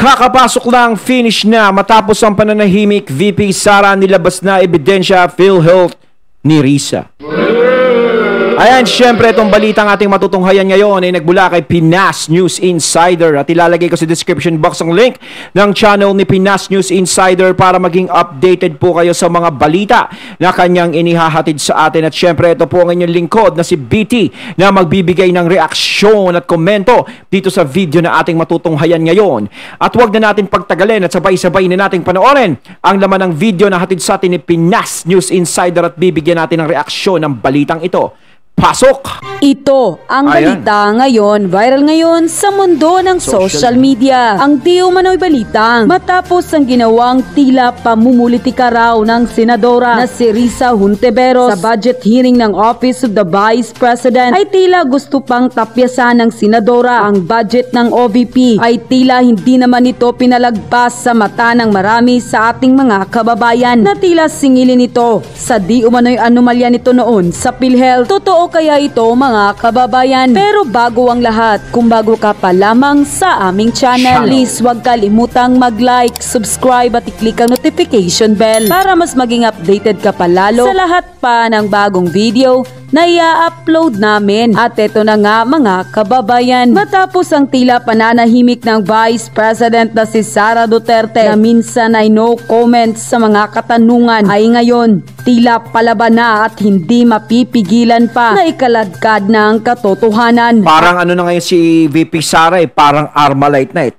Kakapasok lang, finish na matapos ang pananahimik. VP Sara nilabas na ebidensya PhilHealth ni Risa. Ayan, syempre itong balitang ating matutunghayan ngayon ay nagbula kay Pinas News Insider at ilalagay ko sa description box ang link ng channel ni Pinas News Insider para maging updated po kayo sa mga balita na kanyang inihahatid sa atin. At syempre ito po ang inyong lingkod na si BT na magbibigay ng reaksyon at komento dito sa video na ating matutunghayan ngayon. At huwag na natin pagtagalin at sabay-sabay na nating panoorin ang laman ng video na hatid sa atin ni Pinas News Insider at bibigyan natin ng reaksyon ng balitang ito. Pasok! Ito ang balita ngayon, viral ngayon sa mundo ng social media. Ang di umano'y balitang matapos ang ginawang tila pamumulitika raw ng senadora na si Risa Hontiveros sa budget hearing ng Office of the Vice President ay tila gusto pang tapyasan ng senadora ang budget ng OVP ay tila hindi naman ito pinalagpas sa mata ng marami sa ating mga kababayan na tila singilin ito sa di umano'y anomalya nito noon sa PhilHealth. Totoo kaya ito mga kababayan? Pero bago ang lahat, kung bago ka pa lamang sa aming channel, please huwag kalimutang mag-like, subscribe at i-click ang notification bell para mas maging updated ka pa lalo sa lahat pa ng bagong video na i-upload namin. At ito na nga mga kababayan, matapos ang tila pananahimik ng Vice President na si Sara Duterte na minsan ay no comments sa mga katanungan, ay ngayon tila palaban na at hindi mapipigilan pa na ikaladkad ng katotohanan. Parang ano na ngayon si VP Sara parang Armalite na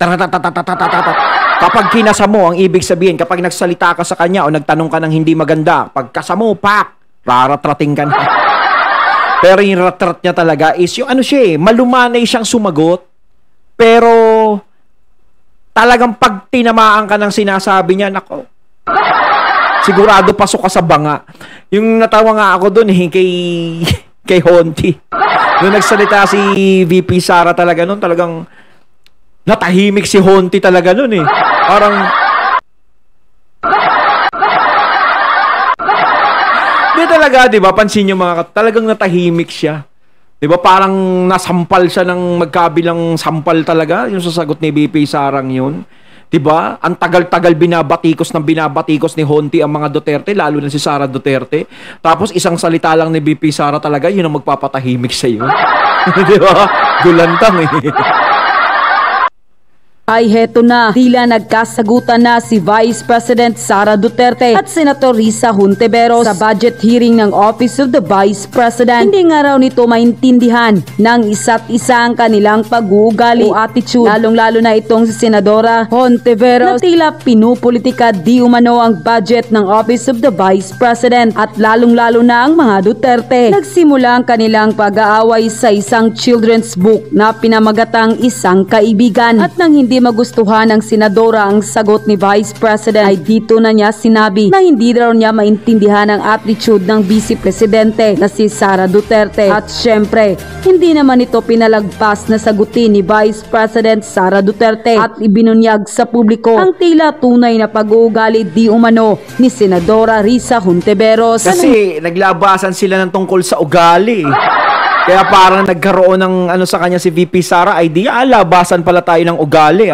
Kapag kinasa mo, ang ibig sabihin, kapag nagsalita ka sa kanya o nagtanong ka ng hindi maganda, pagkasa mo, pak, raratrating ka na. Pero yung ratrat niya talaga is yung ano siya malumanay siyang sumagot, pero talagang pag tinamaan ka ng sinasabi niya, nako, sigurado pasok ka sa banga. Yung natawa nga ako doon kay Honti. Nung nagsalita si VP Sara talaga noon, talagang natahimik si Honti talaga noon Parang di talaga, di ba? Pansin nyo talagang natahimik siya. Di ba? Parang nasampal siya ng magkabilang sampal talaga, yung sasagot ni VP Sarang yun. Diba? Ang tagal-tagal binabatikos ni Honti ang mga Duterte, lalo na si Sara Duterte. Tapos isang salita lang ni VP Sara talaga, yun ang magpapatahimik sa iyo. Diba? Gulantang Ay heto na, tila nagkasagutan na si Vice President Sara Duterte at Senator Risa Hontiveros sa budget hearing ng Office of the Vice President. Hindi nga raw nito maintindihan ng isa't isa ang kanilang pag-uugali o attitude, lalong-lalo na itong si Senadora Hontiveros na tila pinupolitika di umano ang budget ng Office of the Vice President at lalong-lalo na ang mga Duterte. Nagsimula ang kanilang pag-aaway sa isang children's book na pinamagatang Isang Kaibigan at nang hindi magustuhan ng senadora ang sagot ni Vice President ay dito na niya sinabi na hindi raw niya maintindihan ang attitude ng Vice Presidente na si Sara Duterte at syempre hindi naman ito pinalagpas na sagutin ni Vice President Sara Duterte at ibinunyag sa publiko ang tila tunay na pag-uugali di umano ni Senadora Risa Hontiveros. Kasi naglabasan sila ng tungkol sa ugali. Kaya parang nagkaroon ng ano sa kanya si VP Sara, idea, labasan pala tayo ng ugali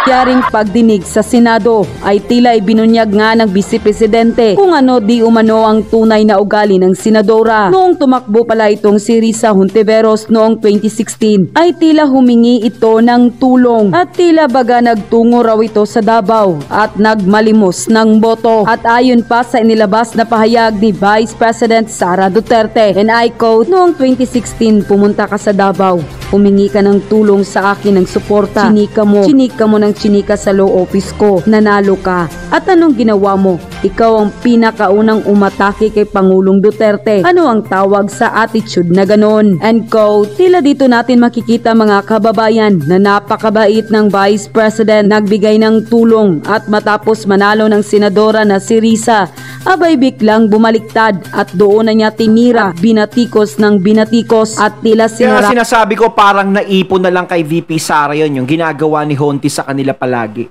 Yaring pagdinig sa Senado ay tila ibinunyag nga ng Vice Presidente kung ano di umano ang tunay na ugali ng senadora. Noong tumakbo pala itong si Risa Hontiveros noong 2016 ay tila humingi ito ng tulong at tila baga nagtungo raw ito sa Davao at nagmalimos ng boto. At ayon pa sa inilabas na pahayag ni Vice President Sara Duterte, and I quote, noong 2016 pumunta ka sa Davao, humingi ka ng tulong sa akin ng suporta, chinika mo ng chinika sa law office ko, nanalo ka. At anong ginawa mo? Ikaw ang pinakaunang umatake kay Pangulong Duterte. Ano ang tawag sa attitude na ganon? And quote, tila dito natin makikita mga kababayan na napakabait ng Vice President, nagbigay ng tulong at matapos manalo ng senadora na si Risa, abay biglang bumaliktad at doon na niya tinira, binatikos ng binatikos at tila sinara. Kaya sinasabi ko parang naipon na lang kay VP Sara yun, yung ginagawa ni Honti sa kanila palagi.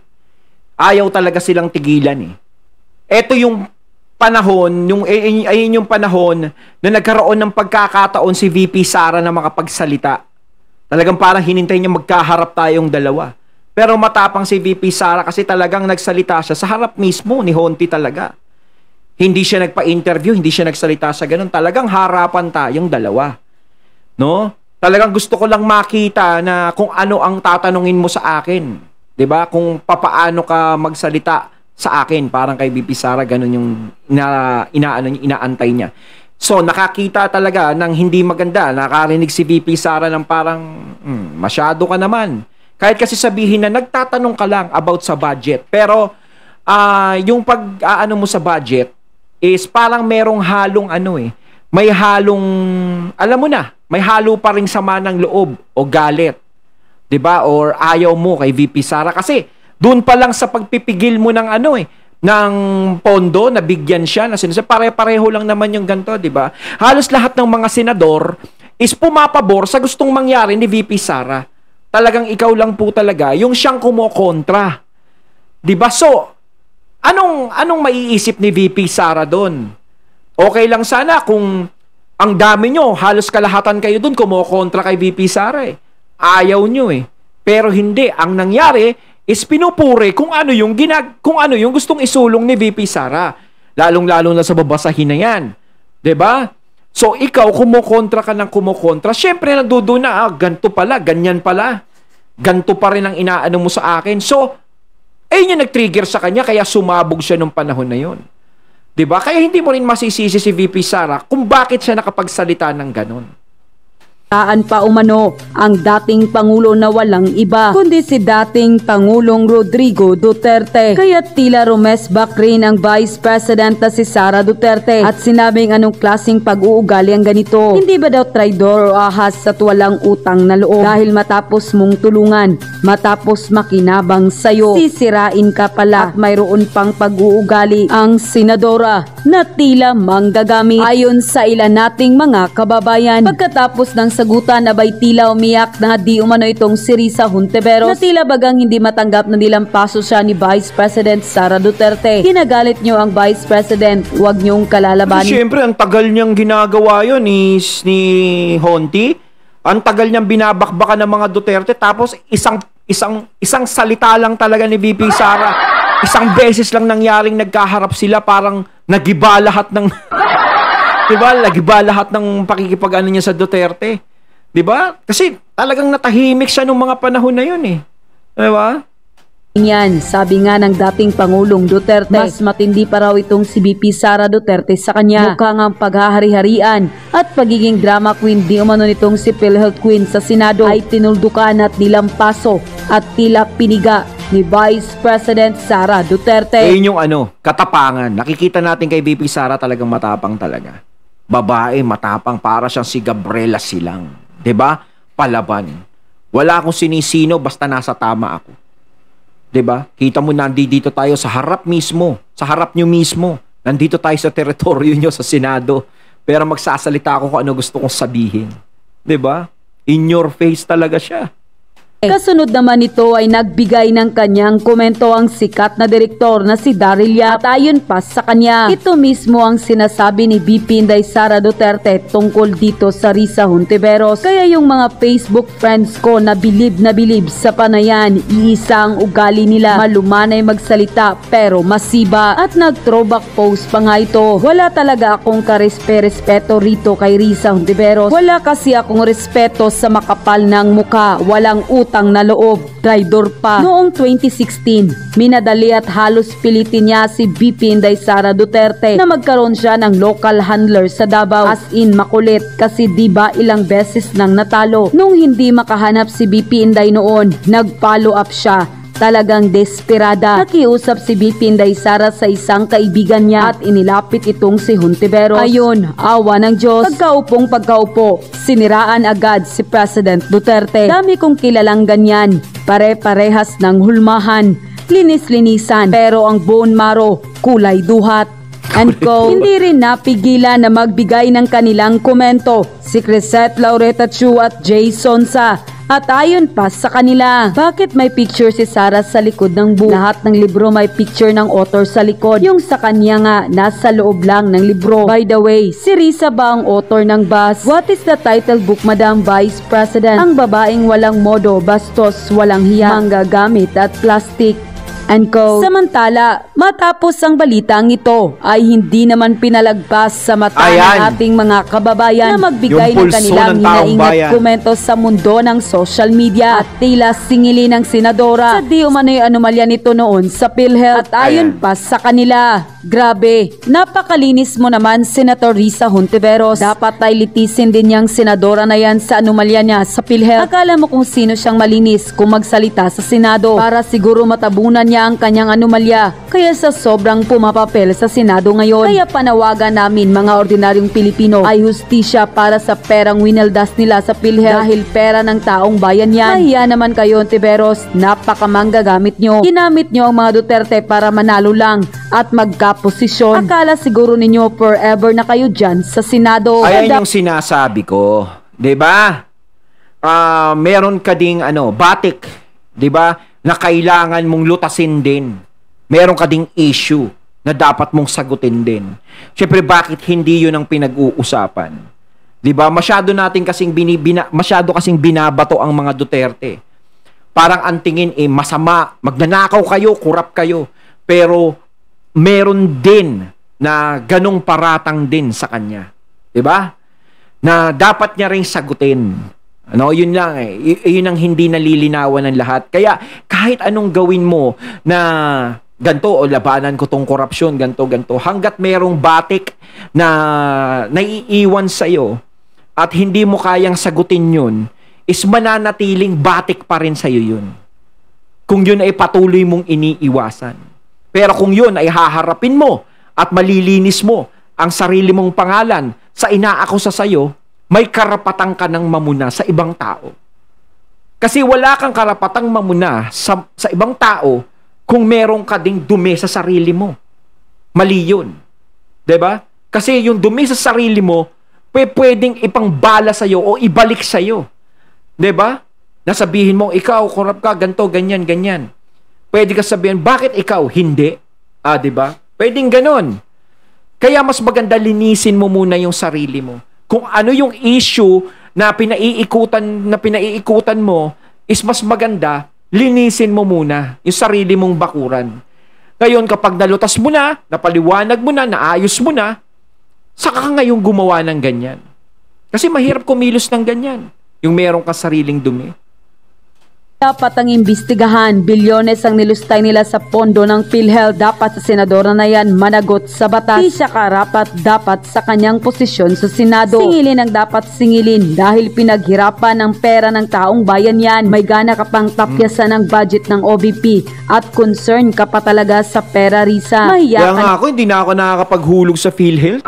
Ayaw talaga silang tigilan Ito yung panahon, ayun yung panahon na nagkaroon ng pagkakataon si VP Sara na makapagsalita. Talagang parang hinintay niya magkaharap tayong dalawa. Pero matapang si VP Sara kasi talagang nagsalita siya sa harap mismo ni Honti talaga. Hindi siya nagpa-interview, hindi siya nagsalita sa ganun. Talagang harapan tayong dalawa. No? Talagang gusto ko lang makita na kung ano ang tatanungin mo sa akin. 'Di ba? Kung papaano ka magsalita sa akin, parang kay VP Sara ganun yung inaantay niya. So, nakakita talaga ng hindi maganda. Nakarinig si VP Sara ng parang masyado ka naman. Kahit kasi sabihin na nagtatanong ka lang about sa budget. Pero yung pag-aano mo sa budget is parang merong halong may halong, alam mo na, may halo pa ring sama ng loob o galit. 'Di ba? Or ayaw mo kay VP Sara kasi doon pa lang sa pagpipigil mo ng ng pondo na bigyan siya na pare-pareho lang naman yung ganito, 'di ba? Halos lahat ng mga senador is pumapabor sa gustong mangyari ni VP Sara. Talagang ikaw lang po talaga yung siyang kumokontra. 'Di ba? So, anong maiisip ni VP Sara doon? Okay lang sana kung ang dami nyo, halos kalahatan kayo doon kumokontra kay VP Sara eh. Ayaw nyo eh. Pero hindi, ang nangyari is pinupuri kung ano yung gustong isulong ni VP Sara. Lalong-lalo na sa babasahin na yan. 'Di ba? So, ikaw, kumukontra ka ng kumukontra. Siyempre, nanduduna, ganto pala, ganyan pala. Ganto pa rin ang inaano mo sa akin. So, ayun yung nag-trigger sa kanya, kaya sumabog siya nung panahon na yun. 'Di ba? Kaya hindi mo rin masisisi si VP Sara kung bakit siya nakapagsalita ng ganon. Saan pa umano ang dating Pangulo na walang iba kundi si dating Pangulong Rodrigo Duterte. Kaya tila rumesbak rin ang Vice President na si Sara Duterte at sinabing anong klaseng pag-uugali ang ganito. Hindi ba daw traidor o ahas at walang utang na loob dahil matapos mong tulungan, matapos makinabang sayo, sisirain ka pala at mayroon pang pag-uugali ang senadora na tila manggagamit ayon sa ilan nating mga kababayan. Pagkatapos ng sagutan abay tila umiyak na di umano itong si Risa Hontiveros na tila bagang hindi matanggap na nilampaso siya ni Vice President Sara Duterte. Kinagalit nyo ang Vice President, huwag nyong kalalabanin. Siyempre, ang tagal niyang ginagawa yun ni Honti. Ang tagal niyang binabakbakan ng mga Duterte tapos isang salita lang talaga ni VP Sara. Isang beses lang nangyaring nagkaharap sila, parang nagiba lahat ng diba? Nagiba lahat ng pakikipag-ano niya sa Duterte. 'Di ba? Kasi talagang natahimik siya nung mga panahon na 'yun eh. 'Di ba? Yan, sabi nga ng dating Pangulong Duterte, mas matindi pa raw itong si VP Sara Duterte sa kanya. Mukhang ang paghahari-harian at pagiging drama queen di umano nitong si PhilHealth Queen sa Senado ay tinuldukan at nilampaso at tila piniga ni Vice President Sara Duterte. Yung katapangan. Nakikita natin kay VP Sara talagang matapang talaga. Babae, matapang, para siyang si Gabriela Silang. 'Di ba? Palaban. Wala akong sinisino basta nasa tama ako. 'Di ba? Kita mo nandito tayo sa harap mismo, sa harap niyo mismo. Nandito tayo sa teritoryo niyo sa Senado. Pero magsasalita ako kung ano gusto kong sabihin. 'Di ba? In your face talaga siya. Kasunod naman nito ay nagbigay ng kanyang komento ang sikat na direktor na si Daryl Yap. At ayon pa sa kanya, ito mismo ang sinasabi ni VP Inday Sara Duterte tungkol dito sa Risa Hontiveros. Kaya yung mga Facebook friends ko na bilib sa panayan, iisa ang ugali nila. Malumanay magsalita pero masiba. At nag-throwback post pa nga ito. Wala talaga akong karespeto rito kay Risa Hontiveros. Wala kasi akong respeto sa makapal ng muka. Walang utang na loob, traidor pa. Noong 2016, minadali at halos pilitin niya si VP Inday Sara Duterte na magkaroon siya ng local handler sa Davao. As in makulit kasi diba ilang beses nang natalo. Nung hindi makahanap si VP Inday noon, nag-follow up siya. Talagang desperada. Nakiusap si VP Inday Sara sa isang kaibigan niya at inilapit itong si Hontiveros. Ayun, awa ng Diyos. Pagkaupo, siniraan agad si President Duterte. Dami kong kilalang ganyan. Pare-parehas ng hulmahan. Linis-linisan. Pero ang bone marrow, kulay duhat. And ko, hindi rin napigilan na magbigay ng kanilang komento si Crisette Laureta Chu at Jay Sonsa. At ayon pa sa kanila, bakit may picture si Sarah sa likod ng book? Lahat ng libro may picture ng author sa likod. Yung sa kanya nga, nasa loob lang ng libro. By the way, si Risa ba ang author ng Buzz? What is the title book, Madam Vice President? Ang babaeng walang modo, bastos, walang hiya, manggagamit at plastic. And co. Samantala, matapos ang balitang ito ay hindi naman pinalagpas sa mata ng ating mga kababayan na magbigay ng kanilang hinaingat komento sa mundo ng social media at tila singili ng senadora sa di umano'y anomalya nito noon sa PhilHealth. At ayon pa sa kanila, grabe, napakalinis mo naman Senator Risa Hontiveros. Dapat ay litisin din niyang senadora na yan sa anomalya niya sa PhilHealth. Akala mo kung sino siyang malinis kung magsalita sa Senado para siguro matabunan niya ang kanyang anomalya. Kaya sa sobrang pumapapel sa Senado ngayon, kaya panawagan namin mga ordinaryong Pilipino ay hustisya para sa perang winaldas nila sa PhilHealth dahil pera ng taong bayan yan. Mahiya naman kayo Hontiveros, napakamanggagamit nyo. Ginamit nyo ang mga Duterte para manalo lang at magkaposisyon. Akala siguro ninyo forever na kayo dyan sa Senado. Ayan yung sinasabi ko, 'di ba? Meron ka ding batik, 'di ba? Na kailangan mong lutasin din. Meron ka ding issue na dapat mong sagutin din. Siyempre, bakit hindi yun ang pinag-uusapan? Diba? Masyado kasing binabato ang mga Duterte. Parang ang tingin masama, magnanakaw kayo, kurap kayo. Pero meron din na ganong paratang din sa kanya. Diba? Na dapat niya ring sagutin. Yun lang yun ang hindi nalilinawan ng lahat. Kaya kahit anong gawin mo na ganto o labanan ko tong korupsyon, ganto, hanggat merong batik na naiiwan sa iyo at hindi mo kayang sagutin yun, is mananatiling batik pa rin sa iyo yun. Kung yun ay patuloy mong iniiwasan. Pero kung yun ay haharapin mo at malilinis mo ang sarili mong pangalan sa inaakusa sa iyo, may karapatan ka ng mamuna sa ibang tao. Kasi wala kang karapatang mamuna sa ibang tao kung meron ka ding dumi sa sarili mo. Mali yun. 'Di ba? Kasi yung dumi sa sarili mo, pwedeng ipangbala sa'yo o ibalik sa'yo. 'Di ba? Nasabihin mo, ikaw, korap ka, ganto, ganyan, ganyan. Pwede ka sabihin, bakit ikaw? Hindi. 'Di ba? Pwedeng ganon. Kaya mas maganda linisin mo muna yung sarili mo. Kung ano yung issue na pinaiikutan mo, is mas maganda, linisin mo muna yung sarili mong bakuran. Ngayon, kapag nalutas mo na, napaliwanag mo na, naayos mo na, saka ka ngayong gumawa ng ganyan. Kasi mahirap kumilos ng ganyan. Yung meron ka sariling dumi. Dapat ang imbestigahan, bilyones ang nilustay nila sa pondo ng PhilHealth. Dapat sa senadora na yan managot sa batas. Di siya karapat dapat sa kanyang posisyon sa Senado. Singilin ang dapat singilin dahil pinaghirapan ng pera ng taong bayan yan. May gana ka pang tapyasan ng budget ng OVP at concern ka pa talaga sa pera, Risa. Kaya nga ako, hindi na ako nakakapaghulog sa PhilHealth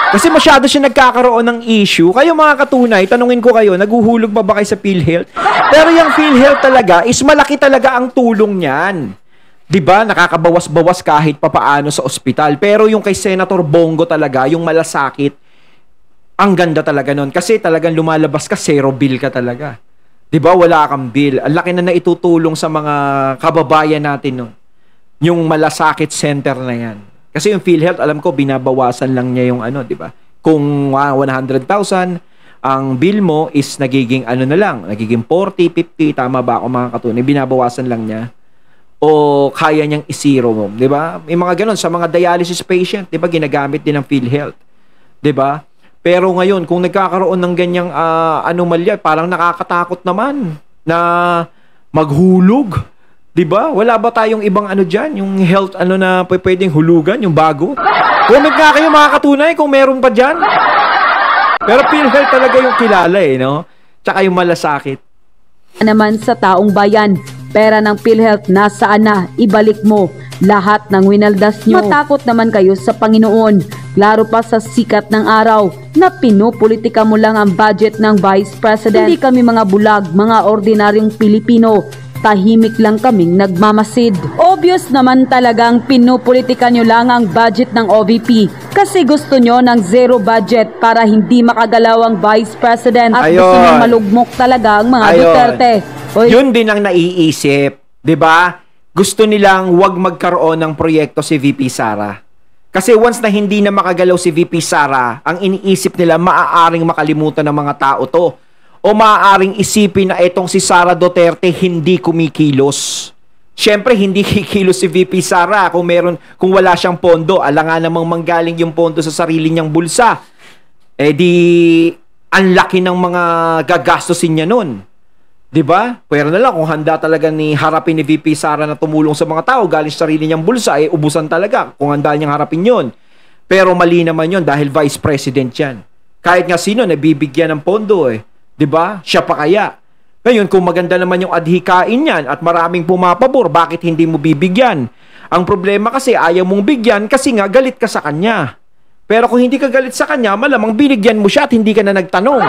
Kasi masyado siya nagkakaroon ng issue. Kayo mga katunay, tanungin ko kayo, naguhulog ba kayo sa PhilHealth? Pero yung PhilHealth talaga is malaki talaga ang tulong niyan. 'Di ba? Nakakabawas-bawas kahit papaano sa ospital. Pero yung kay Senator Bongo talaga, yung malasakit, ang ganda talaga nun. Kasi talagang lumalabas ka, zero bill ka talaga. 'Di ba? Wala kang bill. Ang laki na naitutulong sa mga kababayan natin nun. Yung malasakit center na yan. Kasi yung PhilHealth, alam ko, binabawasan lang niya yung 'di ba? Kung 100,000, ang bill mo is nagiging na lang, nagiging 40, 50, tama ba ako mga katunay? Binabawasan lang niya. O kaya niyang i-zero mo, 'di ba? May mga ganun sa mga dialysis patient, 'di ba? Ginagamit din ng PhilHealth. 'Di ba? Pero ngayon, kung nagkakaroon ng ganyang anomalya, parang nakakatakot naman na maghulog. Diba? Wala ba tayong ibang dyan? Yung health na pwedeng hulugan? Yung bago? Comment nga kayo mga katunay kung meron pa dyan. Pero PhilHealth talaga yung kilala no? Tsaka yung malasakit. Naman sa taong bayan, pera ng PhilHealth nasaan na? Ibalik mo lahat ng winaldas nyo. Matakot naman kayo sa Panginoon. Laro pa sa sikat ng araw na pinupolitika mo lang ang budget ng Vice President. Hindi kami mga bulag, mga ordinaryong Pilipino. tahimik lang kaming nagmamasid. Obvious naman talagang pinupolitika nyo lang ang budget ng OVP kasi gusto nyo ng zero budget para hindi makagalaw ang Vice President at gusto nyo malugmok talaga ang mga Duterte. Yun din ang naiisip, 'di ba? Gusto nilang wag magkaroon ng proyekto si VP Sara. Kasi once na hindi na makagalaw si VP Sara, ang iniisip nila maaaring makalimutan ng mga tao to. O maaaring isipin na itong si Sara Duterte hindi kumikilos. Siyempre, hindi kikilos si VP Sara kung wala siyang pondo. Alangan namang manggaling yung pondo sa sarili niyang bulsa. Eh di, ang laki ng mga gagastusin niya nun. Diba? Pero na lang, kung handa talaga ni harapin ni VP Sara na tumulong sa mga tao galing sa sarili niyang bulsa, eh ubusan talaga kung handa niyang harapin yun. Pero mali naman yun dahil Vice President yan. Kahit nga sino, nabibigyan ng pondo eh. 'Di ba? Siya pa kaya. Ngayon, kung maganda naman yung adhikain niyan at maraming pumapabor, bakit hindi mo bibigyan? Ang problema kasi ayaw mong bigyan kasi nga galit ka sa kanya. Pero kung hindi ka galit sa kanya, malamang binigyan mo siya at hindi ka na nagtanong.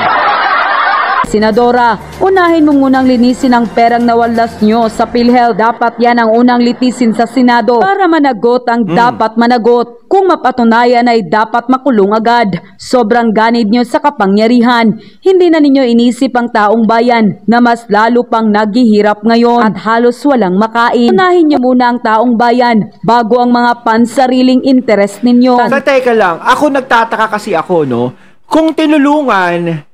Senadora, unahin mo munang linisin ang perang nawalas nyo sa PhilHealth. Dapat yan ang unang litisin sa Senado para managot ang dapat managot. Kung mapatunayan ay dapat makulong agad. Sobrang ganid nyo sa kapangyarihan. Hindi na ninyo inisip ang taong bayan na mas lalo pang naghihirap ngayon at halos walang makain. Unahin nyo muna ang taong bayan bago ang mga pansariling interest ninyo. Teka lang, ako nagtataka kasi ako, no? Kung tinulungan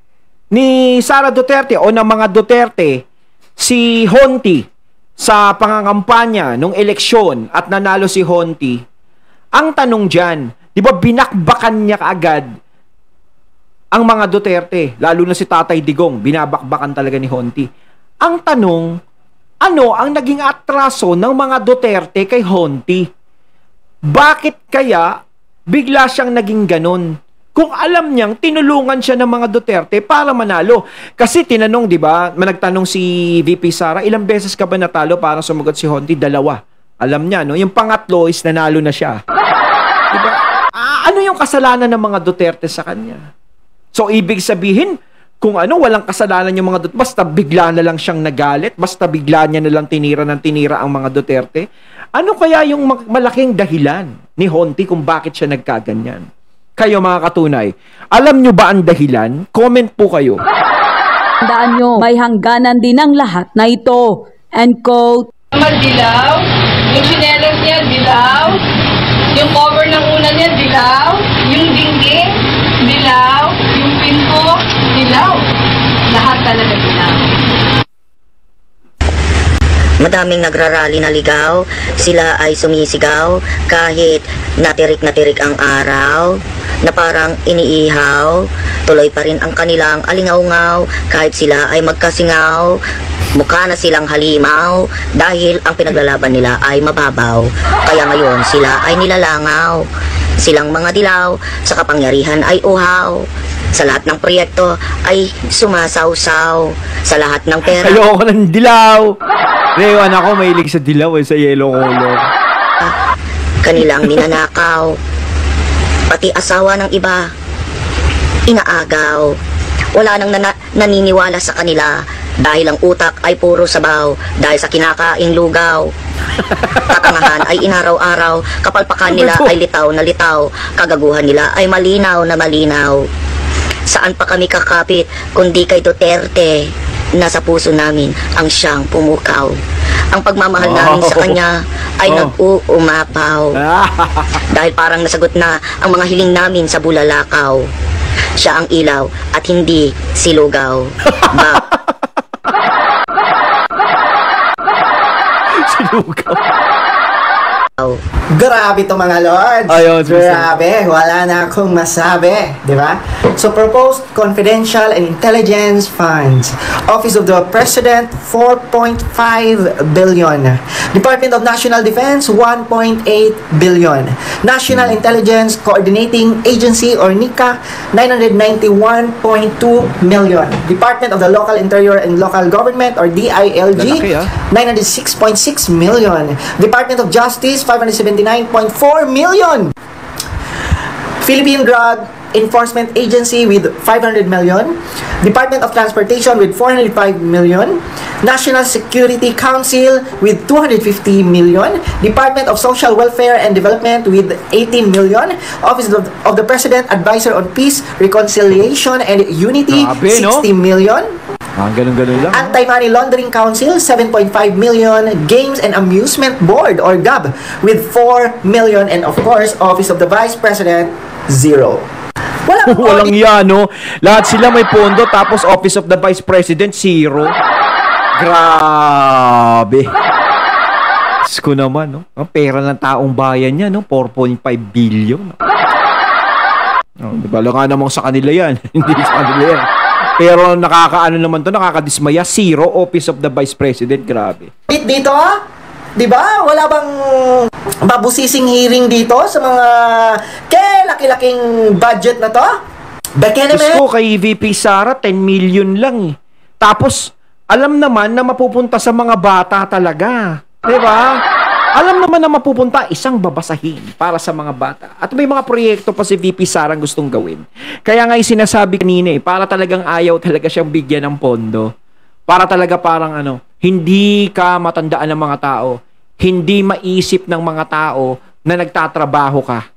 ni Sara Duterte o ng mga Duterte si Honti sa pangangampanya nung eleksyon at nanalo si Honti, ang tanong dyan, di ba binakbakan niya kaagad ang mga Duterte, lalo na si Tatay Digong, binabakbakan talaga ni Honti. Ang tanong, ano ang naging atraso ng mga Duterte kay Honti? Bakit kaya bigla siyang naging ganon? Kung alam niyang tinulungan siya ng mga Duterte para manalo. Kasi tinanong, di ba, nagtanong si VP Sara, ilang beses ka ba natalo para sumagot si Honti? 2. Alam niya, no? Yung pangatlo is nanalo na siya. Di ba? Ano yung kasalanan ng mga Duterte sa kanya? So, ibig sabihin, kung ano, walang kasalanan yung mga Duterte, basta bigla na lang siyang nagalit, basta bigla niya na lang tinira ng tinira ang mga Duterte. Ano kaya yung malaking dahilan ni Honti kung bakit siya nagkaganyan? Kayo mga katunay, alam nyo ba ang dahilan? Comment po kayo. Tandaan nyo, may hangganan din ang lahat na ito. End quote. Dilaw, yung chinelas niya, dilaw, yung cover ng una niya, dilaw, yung dingding, dilaw, yung pinto, dilaw. Lahat talaga dilaw. Madaming nagrarally na ligaw, sila ay sumisigaw kahit natirik ang araw, na parang iniihaw, tuloy pa rin ang kanilang alingaw-ngaw kahit sila ay magkasingaw, mukha na silang halimaw dahil ang pinaglalaban nila ay mababaw, kaya ngayon sila ay nilalangaw, silang mga dilaw sa kapangyarihan ay uhaw. Sa lahat ng proyekto ay sumasawsaw. Sa lahat ng pera. Ayoko ng dilaw. Rewan ako, mahilig sa dilaw sa yellow color. Kanilang ninanakaw. Pati asawa ng iba, inaagaw. Wala nang naniniwala sa kanila dahil ang utak ay puro sabaw dahil sa kinakaing lugaw. Katangahan ay inaraw-araw, kapalpakan nila ay litaw na litaw, kagaguhan nila ay malinaw na malinaw. Saan pa kami kakapit kundi kay Duterte? Nasa puso namin ang siyang pumukaw. Ang pagmamahal namin sa kanya ay nag-uumapaw. Dahil parang nasagot na ang mga hiling namin sa bulalakaw. Siya ang ilaw at hindi si lugaw. Silugaw. Grabe to mga lords. Ayun, grabe, wala na akong masabi, di ba? So proposed confidential and intelligence funds. Office of the President 4.5 billion. Department of National Defense 1.8 billion. National Intelligence Coordinating Agency or NICA 991.2 million. Department of the Local Interior and Local Government or DILG 906.6 million. Department of Justice 579.4 million. Philippine Drug Enforcement Agency with 500 million, Department of Transportation with 405 million, National Security Council with 250 million, Department of Social Welfare and Development with 18 million, Office of the President Advisor on Peace, Reconciliation and Unity, Grabe, 60 million. Ganun-ganun lang. Anti-Money Laundering Council, 7.5 million. Games and Amusement Board, or GAB, with 4 million. And of course, Office of the Vice President, 0. Walang yan, no? Lahat sila may pondo, tapos Office of the Vice President, 0. Grabe. Diyos ko naman, no? Ang pera ng taong bayan niya, no? 4.5 billion. Diba, nga namang sa kanila yan. Hindi sa kanila yan. Pero nakakaano naman to, nakakadismaya, 0 Office of the Vice President, grabe. Dito, di ba? Wala bang babusising hearing dito sa mga laki-laking budget na to? Diyos ko, kay VP Sara, 10 million lang eh. Tapos, alam naman na mapupunta sa mga bata talaga. Di ba? Alam naman na mapupunta isang babasahin para sa mga bata. At may mga proyekto pa si VP Sara ang gustong gawin. Kaya nga yung sinasabi kanina para talagang ayaw talaga siyang bigyan ng pondo. Para talaga parang hindi ka matandaan ng mga tao. Hindi maisip ng mga tao na nagtatrabaho ka.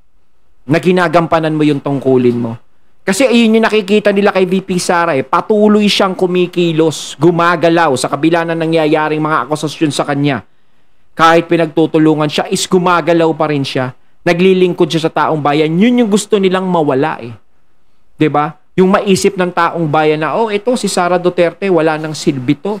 Na ginagampanan mo yung tungkulin mo. Kasi ayun yung nakikita nila kay VP Sara eh. Patuloy siyang kumikilos, gumagalaw sa kabila na nangyayaring mga akusasyon sa kanya. Kahit pinagtutulungan siya, is gumagalaw pa rin siya. Naglilingkod siya sa taong bayan. Yun yung gusto nilang mawala eh. 'Di ba? Yung maisip ng taong bayan na, ito si Sara Duterte, wala nang silbi to.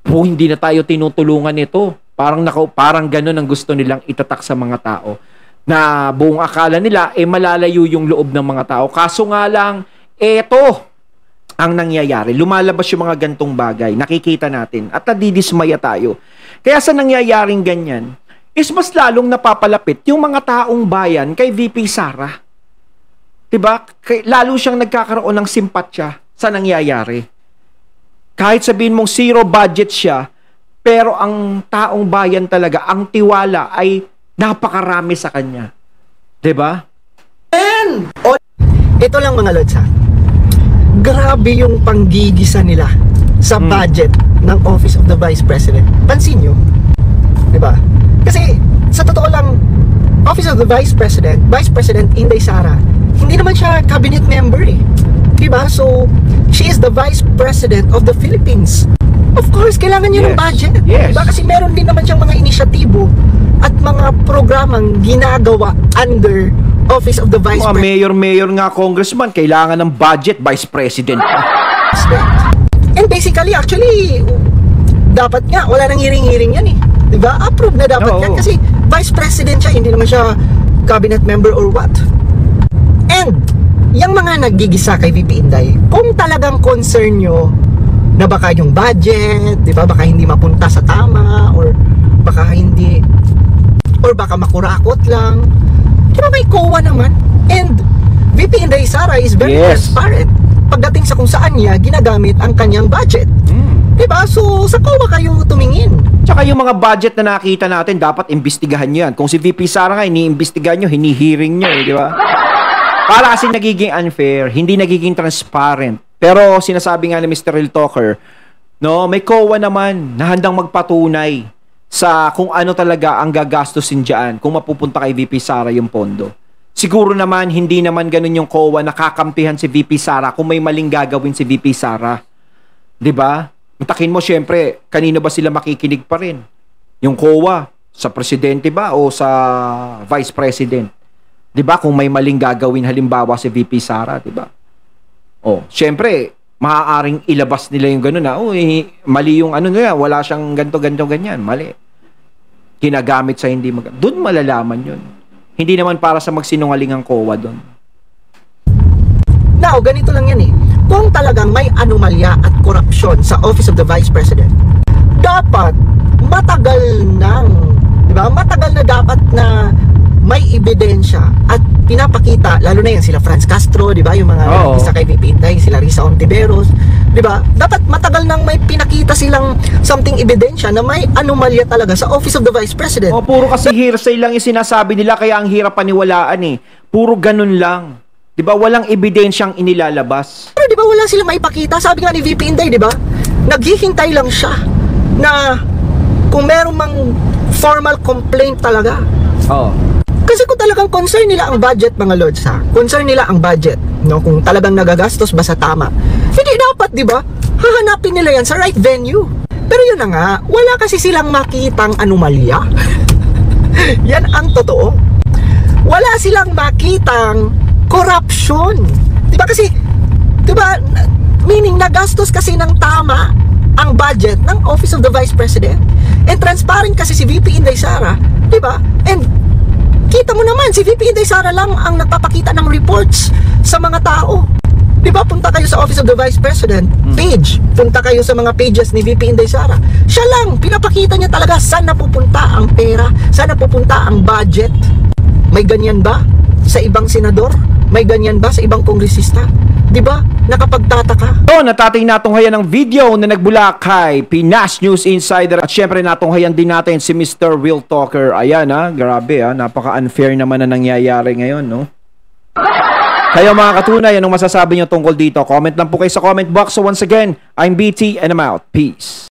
Hindi na tayo tinutulungan ito. Parang ganun ang gusto nilang itatak sa mga tao. Na buong akala nila, malalayo yung loob ng mga tao. Kaso nga lang, ito ang nangyayari. Lumalabas yung mga gantong bagay. Nakikita natin. At nadidismaya tayo. Kaya sa nangyayaring ganyan, is mas lalong napapalapit yung mga taong bayan kay VP Sara. Diba? Lalo siyang nagkakaroon ng simpatsya sa nangyayari. Kahit sabihin mong 0 budget siya, pero ang taong bayan talaga, ang tiwala ay napakarami sa kanya. Diba? Ito lang mga lods ha. Grabe yung panggigisa nila sa budget ng Office of the Vice President. Pansin nyo? Diba? Kasi sa totoo lang, Office of the Vice President Inday Sara, hindi naman siya cabinet member eh. Diba? So, she is the Vice President of the Philippines. Of course, kailangan niya ng budget. Yes. Diba? Kasi meron din naman siyang mga inisyatibo at mga programang ginagawa under Office of the Vice President. Mayor nga, congressman, kailangan ng budget, Vice President. And basically, actually, dapat nga, wala nang hearing-hearing yan eh. Diba? Approve na dapat yan kasi Vice President siya, hindi naman siya cabinet member or what. And, yung mga naggigisa kay VP Inday, kung talagang concern nyo na baka yung budget, diba? Baka hindi mapunta sa tama, or baka hindi, or baka makurakot lang. Diba may COA naman? And VP Inday Sara is very transparent pagdating sa kung saan niya ginagamit ang kanyang budget. Diba? So, sa COA kayo tumingin. Tsaka yung mga budget na nakita natin, dapat imbestigahan nyo yan. Kung si VP Sara nga, iniimbestigahan nyo, hinihearing nyo, di ba? Para kasi nagiging unfair, hindi nagiging transparent. Pero sinasabi nga ni Mr. Real Talker, no, may COA naman na handang magpatunay sa kung ano talaga ang gagastusin dyan kung mapupunta kay VP Sara yung pondo. Siguro naman, hindi naman ganun yung COA nakakampihan si VP Sara kung may maling gagawin si VP Sara. Diba? Matakin mo, syempre, kanino ba sila makikinig pa rin? Yung COA, sa presidente ba o sa vice president? Diba? Kung may maling gagawin halimbawa si VP Sara, diba? Syempre, maaaring ilabas nila yung gano'n na, mali yung ano nila, wala siyang ganto, ganyan, mali. Ginagamit sa hindi doon malalaman yun. Hindi naman para sa magsinungaling ang COA doon. Now, ganito lang yan eh. Kung talagang may anomalya at korupsyon sa Office of the Vice President, dapat matagal na dapat na may ebidensya at pinapakita, lalo na yan sila Franz Castro, di ba? Yung mga isa kay VP Inday, sila Risa Ontiveros, di ba? Dapat matagal nang may pinakita silang something ebidensya na may anomalya talaga sa Office of the Vice President. Puro kasi hearsay lang yung sinasabi nila, kaya ang hirap paniwalaan eh. Puro ganun lang. 'Di ba walang ebidensyang inilalabas? Pero di ba wala silang maipakita? Sabi nga ni VP Inday, di ba? Naghihintay lang siya na kung meron mang formal complaint talaga. Oo. Kasi kung talagang concern nila ang budget, mga lords, ha? Concern nila ang budget, no? Kung talagang nagagastos ba sa tama. Hindi dapat, di ba? Hahanapin nila yan sa right venue. Pero yun na nga, wala kasi silang makitang anomalya. Yan ang totoo. Wala silang makitang corruption. Di ba kasi, di ba, meaning nagastos kasi ng tama ang budget ng Office of the Vice President. And transparent kasi si VP Inday Sara, di ba? And kita mo naman, si VP Inday Sara lang ang nagpapakita ng reports sa mga tao. Di ba, punta kayo sa Office of the Vice President page, punta kayo sa mga pages ni VP Inday Sara. Siya lang, pinapakita niya talaga saan napupunta ang pera, saan napupunta ang budget. May ganyan ba sa ibang senador? May ganyan ba sa ibang kongresista? Di ba? Nakapagtataka. So, natating natunghayan ng video na nagbula kay Pinas News Insider at syempre natunghayan din natin si Mr. Real Talker. Ayan grabe napaka-unfair naman na nangyayari ngayon, no? Kayo mga katunay, anong masasabi nyo tungkol dito? Comment lang po kayo sa comment box. So once again, I'm BT and I'm out. Peace.